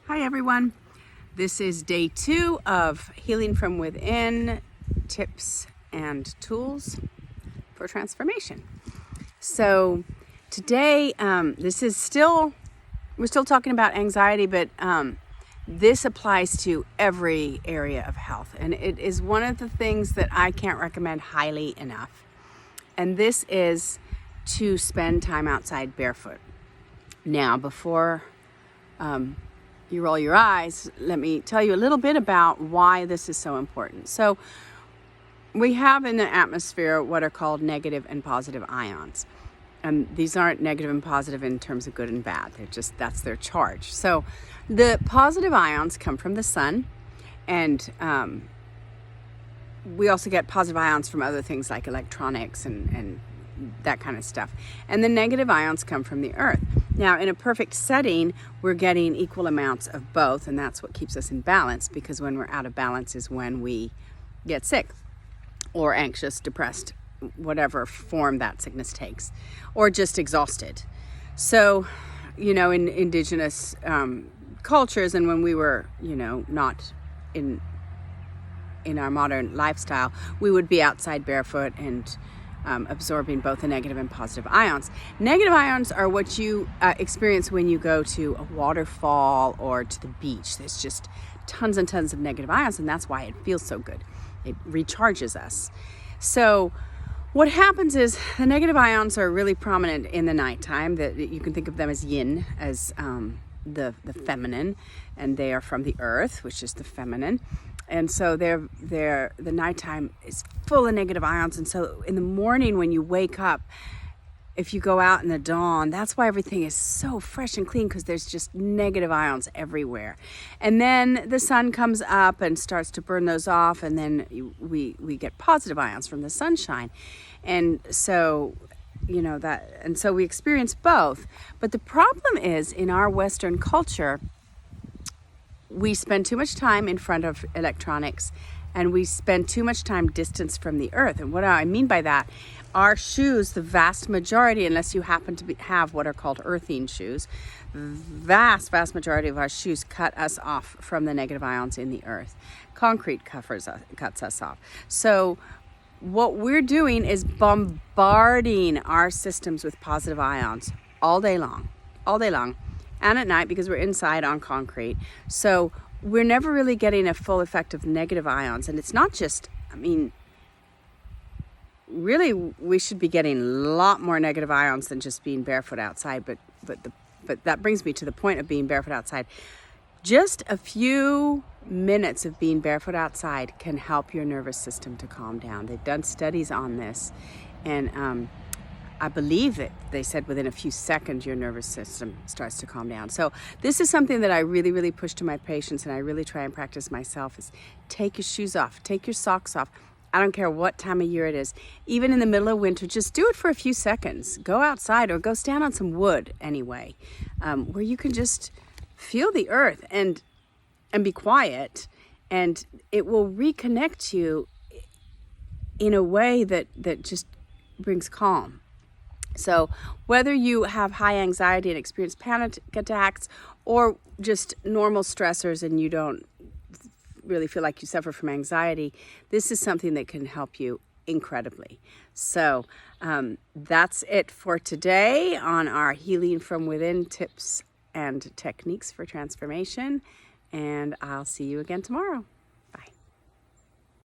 Hi everyone. This is day 2 of Healing from Within, tips and tools for transformation. So today, we're still talking about anxiety, but this applies to every area of health. And it is one of the things that I can't recommend highly enough. And this is to spend time outside barefoot. Now, before you roll your eyes, let me tell you a little bit about why this is so important. So we have in the atmosphere what are called negative and positive ions. And these aren't negative and positive in terms of good and bad. That's their charge. So the positive ions come from the sun, and we also get positive ions from other things like electronics and that kind of stuff. And the negative ions come from the earth. Now, in a perfect setting, we're getting equal amounts of both, and that's what keeps us in balance, because when we're out of balance is when we get sick or anxious, depressed, whatever form that sickness takes, or just exhausted. So, in indigenous cultures, and when we were, not in our modern lifestyle, we would be outside barefoot and absorbing both the negative and positive ions. Negative ions are what you experience when you go to a waterfall or to the beach. There's just tons and tons of negative ions, and that's why it feels so good. It recharges us. So what happens is the negative ions are really prominent in the nighttime. That you can think of them as yin, as the feminine, and they are from the earth, which is the feminine. And so the nighttime is full of negative ions. And so in the morning when you wake up, if you go out in the dawn, that's why everything is so fresh and clean, because there's just negative ions everywhere. And then the sun comes up and starts to burn those off, and then we get positive ions from the sunshine. And so so we experience both. But the problem is, in our Western culture, we spend too much time in front of electronics, and we spend too much time distanced from the earth. And what I mean by that, our shoes, the vast majority, unless you happen to have what are called earthing shoes, vast majority of our shoes cut us off from the negative ions in the earth. Concrete cuts us off. So what we're doing is bombarding our systems with positive ions all day long, and at night, because we're inside on concrete. So we're never really getting a full effect of negative ions. And it's not just, really we should be getting a lot more negative ions than just being barefoot outside. But that brings me to the point of being barefoot outside. Just a few minutes of being barefoot outside can help your nervous system to calm down. They've done studies on this, and I believe that they said within a few seconds your nervous system starts to calm down. So this is something that I really, really push to my patients, and I really try and practice myself, is take your shoes off, take your socks off. I don't care what time of year it is. Even in the middle of winter, just do it for a few seconds. Go outside or go stand on some wood anyway, where you can just feel the earth and be quiet, and it will reconnect you in a way that just brings calm. So whether you have high anxiety and experience panic attacks, or just normal stressors and you don't really feel like you suffer from anxiety, this is something that can help you incredibly. So that's it for today on our Healing from Within tips and techniques for transformation. And I'll see you again tomorrow.